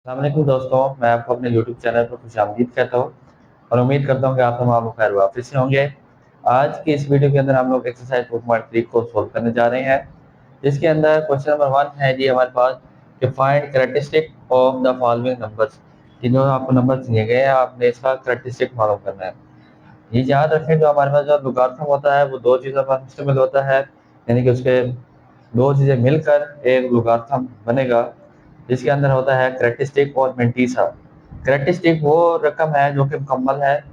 अस्सलामुअलैकुम दोस्तों, मैं आपको अपने यूट्यूब चैनल पर खुशामदीद कहता हूँ और उम्मीद करता हूँ कि आप तमाम खैर वापस से होंगे। आज की इस वीडियो के अंदर हम लोग एक्सरसाइज 2.3 को सोल्व करने जा रहे हैं, जिसके अंदर क्वेश्चन नंबर 1 है जी हमारे पास कि find characteristic of the following numbers. कि जो आपको नंबर दिए गए हैं, आपने इसका कैरेक्टरिस्टिक मालूम करना है। ये याद रखें, जो हमारे पास जो लॉगरिथम होता है वो दो चीज़ों पर मुश्तमिल होता है, यानी कि उसके दो चीज़ें मिलकर एक लॉगरिथम बनेगा, जिसके अंदर होता है कैरेक्टरिस्टिक और मेंटीसा। कैरेक्टरिस्टिक वो रकम है जो कि मुकम्मल है,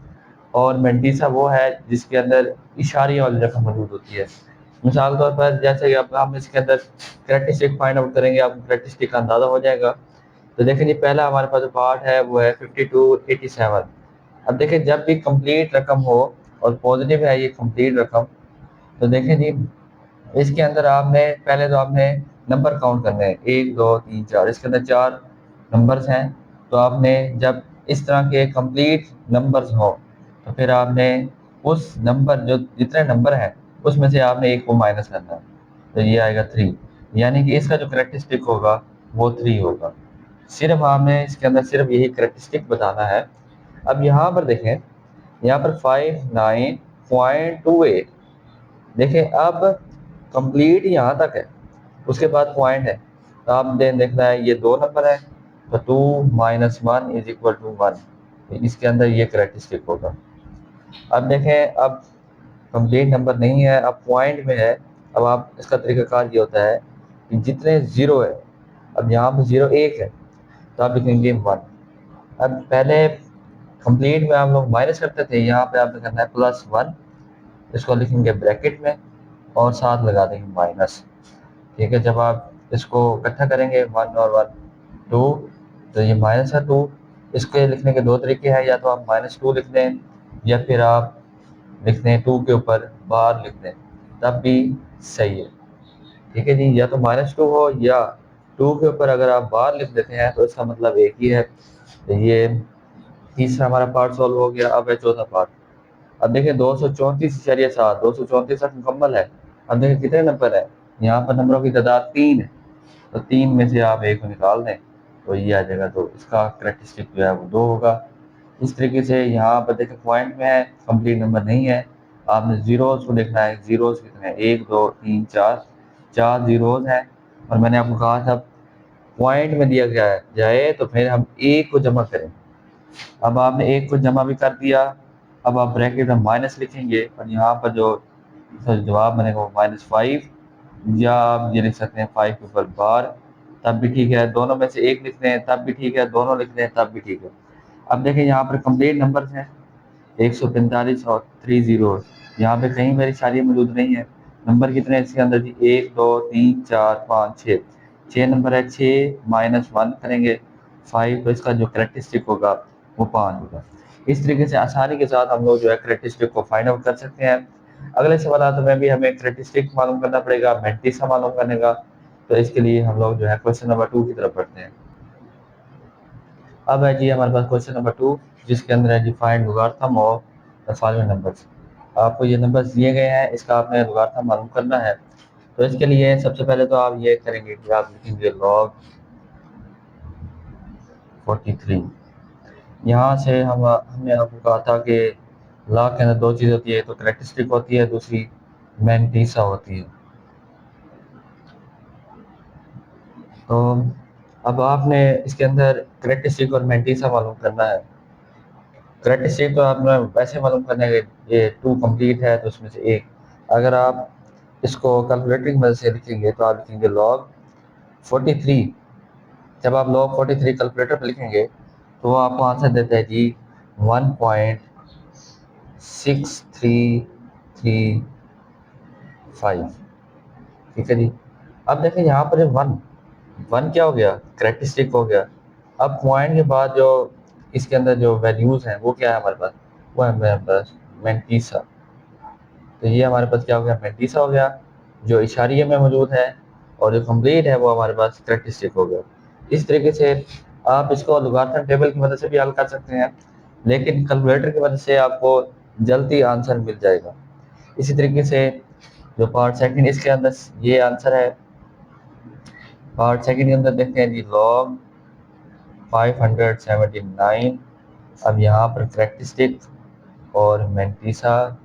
और मेंटीसा वो है जिसके अंदर इशारे वाली रकम मौजूद होती है। मिसाल के तौर पर जैसे कि अब हम इसके अंदर कैरेक्टरिस्टिक फाइंड आउट करेंगे, आपको कैरेक्टरिस्टिक का अंदाजा हो जाएगा। तो देखें जी, पहला हमारे पास जो पार्ट है वो है 5287। अब देखें, जब भी कंप्लीट रकम हो और पॉजिटिव है ये कंप्लीट रकम, तो देखें जी इसके अंदर आपने पहले तो आपने नंबर काउंट करने हैं, 1 2 3 4। इसके अंदर 4 नंबर्स हैं। तो आपने जब इस तरह के कंप्लीट नंबर्स हो, तो फिर आपने उस नंबर जो जितने नंबर हैं उसमें से आपने एक को माइनस करना है। तो ये आएगा 3, यानी कि इसका जो करेक्टरिस्टिक होगा वो 3 होगा। सिर्फ आपने इसके अंदर सिर्फ यही करेक्टरिस्टिक बताना है। अब यहाँ पर देखें, यहाँ पर 59.28। देखिए अब कंप्लीट यहाँ तक है, उसके बाद पॉइंट है। तो आपने देखना है ये दो नंबर है, तो 2 - 1 = 1। इसके अंदर ये करेक्टरिस्टिक होगा। अब देखें, अब कंप्लीट नंबर नहीं है, अब पॉइंट में है। अब आप इसका तरीकाकार ये होता है कि जितने ज़ीरो है, अब यहाँ पर ज़ीरो एक है तो आप लिखेंगे 1। अब पहले कंप्लीट में हम लोग माइनस करते थे, यहाँ पे आपने करना है +1। इसको लिखेंगे ब्रैकेट में और साथ लगा देंगे माइनस। ठीक है, जब आप इसको इकट्ठा करेंगे 1 और 1 2, तो ये -2। इसके लिखने के दो तरीके हैं, या तो आप -2 लिख दें या फिर आप लिख दें 2 के ऊपर बार लिख दें, तब भी सही है। ठीक है जी, या तो -2 हो या 2 के ऊपर अगर आप बार लिख देते हैं तो इसका मतलब एक ही है। तो ये तीसरा हमारा पार्ट सॉल्व हो गया। अब है चौथा पार्ट। अब देखिए 234.7, 234 तक मुकम्मल है। अब देखिए कितने नंबर है, यहाँ पर नंबरों की तादाद 3 है, तो 3 में से आप एक को निकाल दें तो ये आ जाएगा। तो इसका करेक्टरिस्टिक जो है वो 2 होगा। इस तरीके से यहाँ पर देखिए पॉइंट में है, कंप्लीट नंबर नहीं है। आपने ज़ीरोज़ को देखना है, ज़ीरोज़ कितने हैं, 1 2 3 4, 4 ज़ीरोज़ हैं। और मैंने आपको कहा था पॉइंट में दिया गया है जाए तो फिर हम एक को जमा करें। अब आपने एक को जमा भी कर दिया। अब आप ब्रैकेट में माइनस लिखेंगे और यहाँ पर जो जवाब बनेगा वो -5, या आप ये लिख सकते हैं 5 के ऊपर बार, तब भी ठीक है। दोनों में से एक लिख दें तब भी ठीक है, दोनों लिख दें तब भी ठीक है। अब देखिए यहाँ पर कंप्लीट नंबर्स हैं 145 और 3 ज़ीरो। यहाँ पे कहीं मेरी शादी मौजूद नहीं है। नंबर कितने हैं इसके अंदर जी, 1 2 3 4 5 6। 6 नंबर है, 6 - 1 करेंगे 5, तो इसका जो करेक्टरिस्टिक होगा वो 5 होगा। इस तरीके से आसानी के साथ हम लोग जो है करेक्टरिस्टिक को फाइंड आउट कर सकते हैं। अगले सवाल में भी हमें करेक्टरिस्टिक मालूम करना पड़ेगा, मेंटिसा मालूम करने का। तो इसके लिए हम लोग जो है क्वेश्चन नंबर 2 की तरफ बढ़ते हैं। अब है जी हमारे पास क्वेश्चन नंबर 2, जिसके अंदर है जी find logarithm of the following numbers. आपको ये नंबर्स दिए गए हैं, इसका आपने लॉगरिथम मालूम करना है। तो इसके लिए सबसे पहले तो आप ये करेंगे कि आप लिखेंगे log 43। यहाँ से हमने आपको कहा था कि log के अंदर दो चीज़ होती है, तो करेक्टरिस्टिक होती है, दूसरी मेंटिसा होती है। तो अब आपने इसके अंदर करेक्टरिस्टिक और मेंटिसा मालूम करना है। करेक्टरिस्टिक तो आपने वैसे मालूम करना है कि ये 2 कंप्लीट है तो उसमें से एक। अगर आप इसको कैलकुलेटर की मदद से लिखेंगे तो आप लिखेंगे log 43। जब आप log 43 कैलकुलेटर पर लिखेंगे तो वो आपको आंसर देता है जी 1.6335। ठीक है जी। अब देखें यहाँ पर वन वन क्या हो गया, करेक्टरिस्टिक हो गया। अब पॉइंट के बाद जो इसके अंदर जो वैल्यूज़ हैं वो क्या है हमारे पास, वो है हमारे पास मेंटीसा। तो ये हमारे पास क्या हो गया, मेंटीसा हो गया, जो इशारिये में मौजूद है। और जो कंप्लीट है वो हमारे पास करेक्टरिस्टिक हो गया। इस तरीके से आप इसको लॉगरिथम टेबल की मदद से भी हल कर सकते हैं, लेकिन कैलकुलेटर की मदद से आपको जल्दी आंसर मिल जाएगा। इसी तरीके से जो पार्ट सेकंड, इसके अंदर ये आंसर है। पार्ट सेकंड के अंदर देखते हैं जी log 579। अब यहाँ पर करेक्टरिस्टिक और मेंटिसा,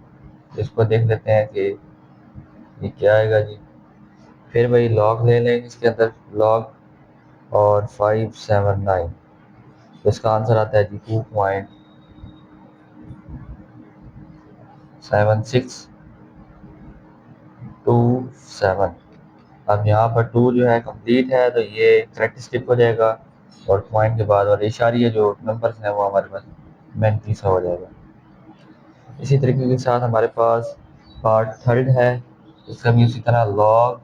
इसको देख लेते हैं कि ये क्या आएगा जी। फिर वही लॉग ले लेंगे इसके अंदर, लॉग और 579, तो इसका आंसर आता है जी 2.7627। अब यहाँ पर 2 जो है कंप्लीट है, तो ये करेक्टरिस्टिक हो जाएगा और पॉइंट के बाद और इशारिया जो नंबर्स हैं वो हमारे पास 35 हो जाएगा। इसी तरीके के साथ हमारे पास पार्ट थर्ड है, इसका भी उसी तरह लॉग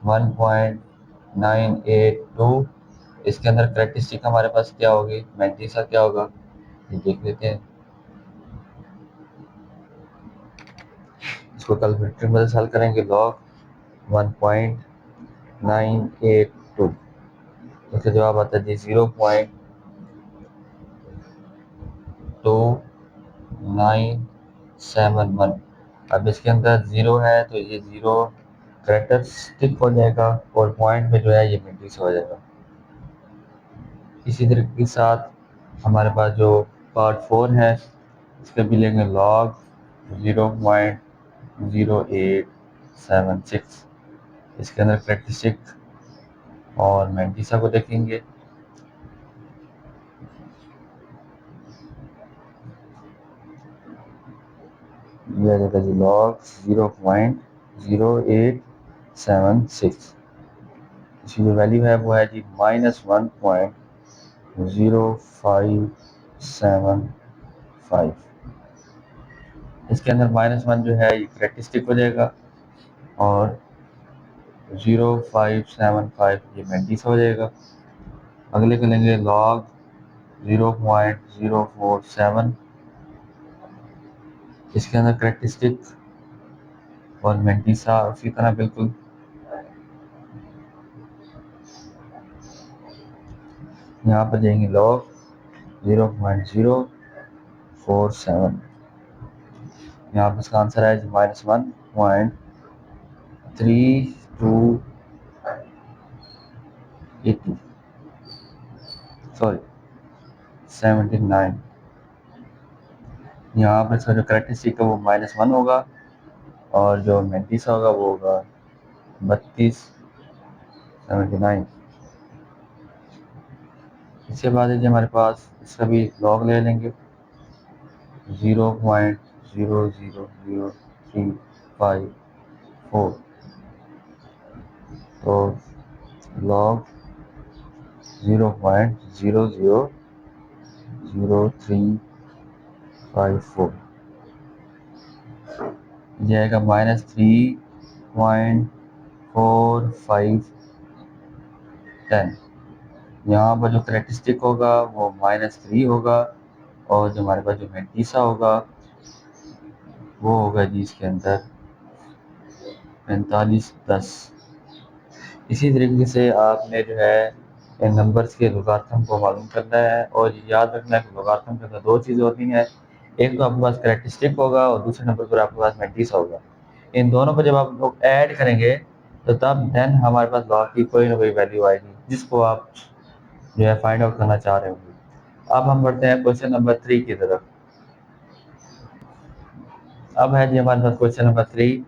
1.982, इसके अंदर करेक्टरिस्टिक हमारे पास क्या होगी, मेंटिसा क्या होगा, ये देख लेते हैं। इसको कैलकुलेटर में हल करेंगे, लॉग 1.982, इसका जवाब आता है जी 0.2971। अब इसके अंदर ज़ीरो है तो ये ज़ीरो करेक्टरिस्टिक हो जाएगा और पॉइंट में जो है ये मेंटिस हो जाएगा। इसी तरीके के साथ हमारे पास जो पार्ट 4 है, इसका भी लेंगे लॉग 0.0876, इसके अंदर करेक्टरिस्टिक और मेंटिसा को देखेंगे। ये आ जाएगा जी लॉग 0.0876, इसकी जो वैल्यू है वो है जी -1.0575। इसके अंदर -1 जो है ये करेक्टरिस्टिक हो जाएगा और 0.575 ये मेंटिस हो जाएगा। अगले को लेंगे लॉग 0.047, इसके अंदर करेक्टरिस्टिक और मेंटिसा उसी तरह बिल्कुल। यहाँ पर देंगे लॉग 0.047, यहाँ पर इसका आंसर है -1.3280 सॉरी 79। यहाँ पर इसका जो करेक्टरिस्टिक है वो -1 होगा और जो मेंटिसा होगा वो होगा 3279। इसके बाद है जी हमारे पास इसका भी लॉग ले लेंगे 0.0000354, तो लॉग 0.0000354 ये आएगा -3.4510। यहाँ पर जो करेक्टरिस्टिक होगा वो -3 होगा और जो हमारे पास जो मेंटिसा होगा वो होगा जी इसके अंदर 4510। इसी तरीके से आपने जो है इन नंबर्स के लोगारिथम को मालूम करना है और याद रखना है कि लोगारिथम के अंदर दो चीज़ें होती हैं, एक तो आपके पास करेक्टरिस्टिक होगा और दूसरे नंबर पर आपके पास मेंटिसा होगा। इन दोनों को जब आप लोग ऐड करेंगे तो तब देन हमारे पास लॉग की कोई ना कोई वैल्यू आएगी जिसको आप जो है फाइंड आउट करना चाह रहे होंगे। अब हम बढ़ते हैं क्वेश्चन नंबर 3 की तरफ। अब है जी हमारे पास क्वेश्चन नंबर 3,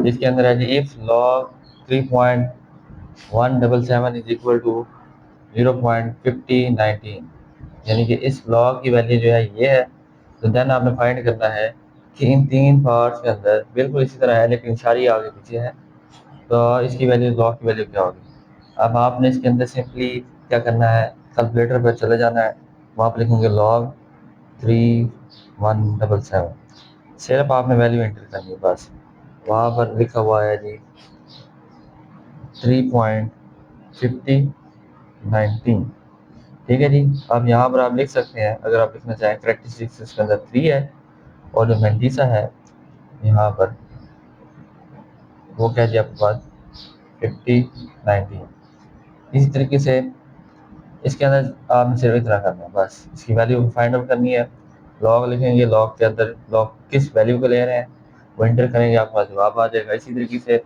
जिसके अंदर है जी if log 3.177 is equal to 0.5019, यानी कि इस लॉग की वैल्यू जो है ये है, तो देन आपने फाइंड करना है कि इन तीन पार्ट्स के अंदर बिल्कुल इसी तरह है लेकिन सारी आगे पीछे है, तो इसकी वैल्यू लॉग की वैल्यू क्या होगी। अब आपने इसके अंदर सिंपली क्या करना है, कैलकुलेटर पर चले जाना है, वहाँ पर लिखेंगे लॉग 3177, सिर्फ आपने वैल्यू एंटर करनी है बस। वहाँ पर लिखा हुआ है जी 3.5019, ठीक है जी। अब यहाँ पर आप लिख सकते हैं, अगर आप लिखना चाहें करेक्टरिस्टिक्स इसके अंदर 3 है और जो मेंटिसा है यहाँ पर वो क्या जी आपके पास 5019। इसी तरीके से इसके अंदर आपने सिर्फ इतना करना है बस, इसकी वैल्यू फाइंड आउट करनी है। लॉग लिखेंगे, लॉग के अंदर लॉग किस वैल्यू को ले रहे हैं वो एंटर करेंगे, आपके पास जवाब आ जाएगा। इसी तरीके से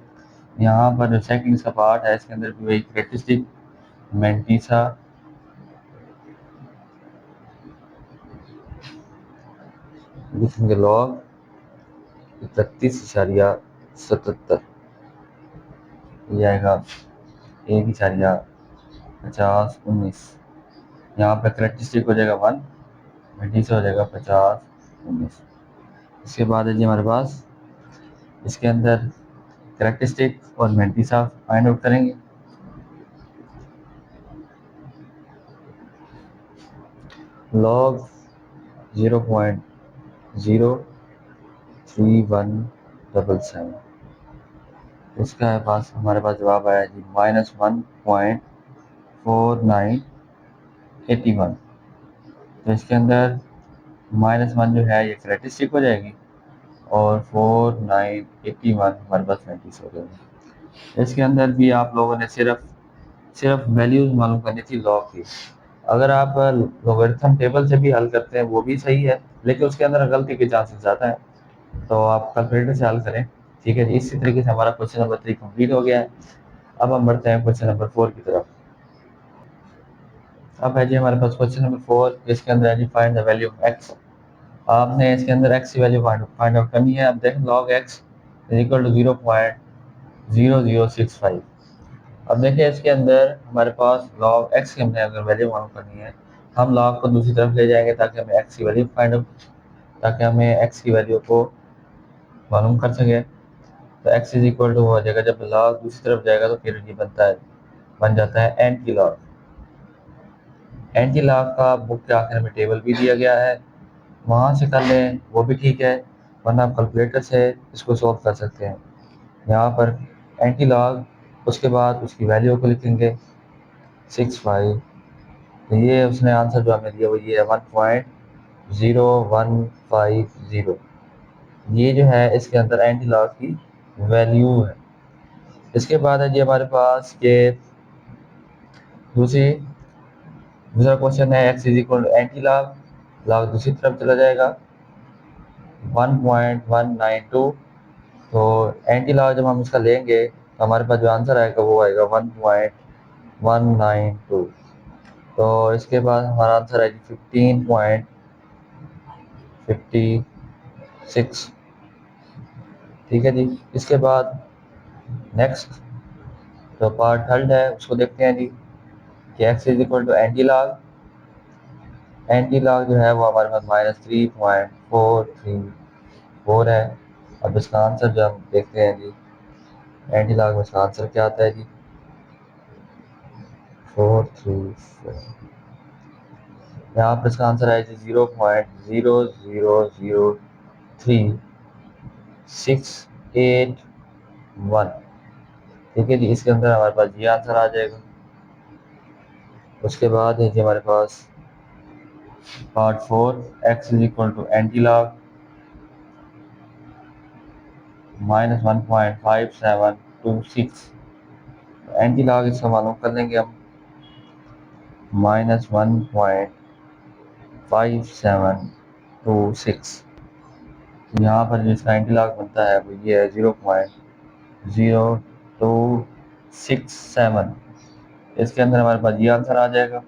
यहाँ पर जो सेकंड इसका पार्ट है इसके अंदर भी वही करेक्टरिस्टिक मेंटिसा लिखेंगे लॉग 31.77, ये आएगा 1.5019। यहाँ पे करेक्टरिस्टिक हो जाएगा 1, घटी से हो जाएगा 5019। इसके बाद है जी हमारे पास इसके अंदर करेक्टरिस्टिक और मेंटी साफ फाइंड आउट करेंगे। लॉग 0.03177, इसका है पास हमारे पास जवाब आया जी -1.4981। तो इसके अंदर -1 जो है ये करेक्टरिस्टिक हो जाएगी और 4981 हमारे पास 90 हो जाएगी। इसके अंदर भी आप लोगों ने सिर्फ वैल्यूज मालूम करनी थी लॉग की। अगर आप लोगरिथम टेबल से भी हल करते हैं वो भी सही है, लेकिन उसके अंदर गलती के चांसेस ज़्यादा है, तो आप कैलकुलेटर से हल करें। ठीक है जी, इसी तरीके से हमारा क्वेश्चन नंबर 3 कंप्लीट हो गया है। अब हम बढ़ते हैं क्वेश्चन नंबर 4 की तरफ। अब है जी हमारे पास क्वेश्चन नंबर 4, इसके अंदर है जी find the value of X. आपने इसके अंदर एक्स की वैल्यू फाइंड आउट करनी है। अब देखें log X is equal to 0.0065। अब देखिए इसके अंदर हमारे पास लॉग एक्स की हमने अगर वैल्यू मालूम करनी है, हम लॉग को दूसरी तरफ ले जाएंगे ताकि हमें एक्स की वैल्यू को मालूम कर सके। तो एक्स इज इक्वल टू हो जाएगा, जब लॉग दूसरी तरफ जाएगा तो फिर ये बन जाता है एंटी लॉग। एंटी लॉग का बुक के आखिर में टेबल भी दिया गया है, वहाँ से कर लें वो भी ठीक है, वरना आप कैलकुलेटर से इसको सॉल्व कर सकते हैं। यहाँ पर एंटी लॉग, उसके बाद उसकी वैल्यू को लिखेंगे 65। तो ये उसने आंसर जो हमें दिया वो ये है 1.0150। ये जो है इसके अंदर एंटी लॉग की वैल्यू है। इसके बाद है जी हमारे पास ये दूसरा क्वेश्चन है X is equal to anti log, log दूसरी तरफ चला जाएगा 1.192। तो एंटी लॉग जब हम इसका लेंगे तो हमारे पास जो आंसर आएगा वो आएगा 1.192। तो इसके बाद हमारा आंसर है 15.56। ठीक है जी। इसके बाद नेक्स्ट जो पार्ट थर्ड है उसको देखते हैं जी कि X is equal to anti log. Antilog जो है वो हमारे पास -3.434 है। अब इसका आंसर जो हम देखते हैं जी, एंटी लॉग में इसका आंसर क्या आता है जी 434। यहाँ पर इसका आंसर है जी 0.0003681। ठीक है जी, इसके अंदर हमारे पास ये आंसर आ जाएगा। उसके बाद है जी हमारे पास part 4, X is equal to anti log -1.5726। Anti log इसका मालूम कर लेंगे हम -1.5726। यहाँ पर जो इसका एंटी लॉग बनता है वो ये है 0.0267। इसके अंदर हमारे पास ये आंसर आ जाएगा।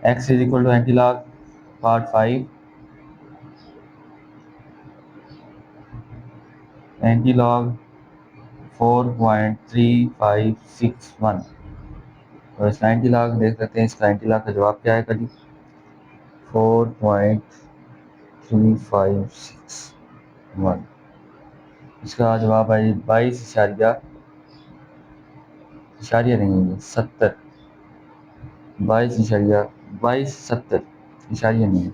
X is equal to anti log part 5, antilog 4.3561। तो इसका एंटी लॉग देख सकते हैं, इसका एंटी लॉग का जवाब क्या है कभी 4.3561। इसका जवाब है 22 नहीं है 70, 22.2270 इशारिया नहीं है।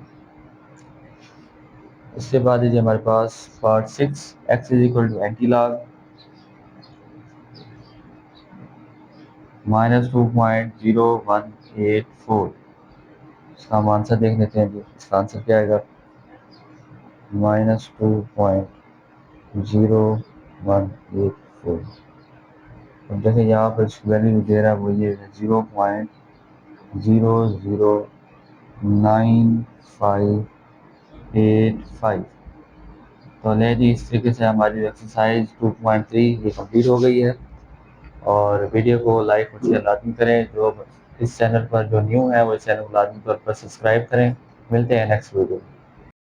इसके बाद है जी हमारे पास part 6, X is equal to anti log -2.0184। इसका हम आंसर देख लेते हैं जी, इसका आंसर क्या आएगा -2.0184। अब देखें यहाँ पर इसकी वैल्यू दे रहा है वो ये 0.009585। तो ले जी, इस तरीके से हमारी एक्सरसाइज 2.3 ये कंप्लीट हो गई है। और वीडियो को लाइक और शेयर लाजमी करें। जो इस चैनल पर जो न्यू है वो इस चैनल को लाजमी तौर पर सब्सक्राइब करें। मिलते हैं नेक्स्ट वीडियो में।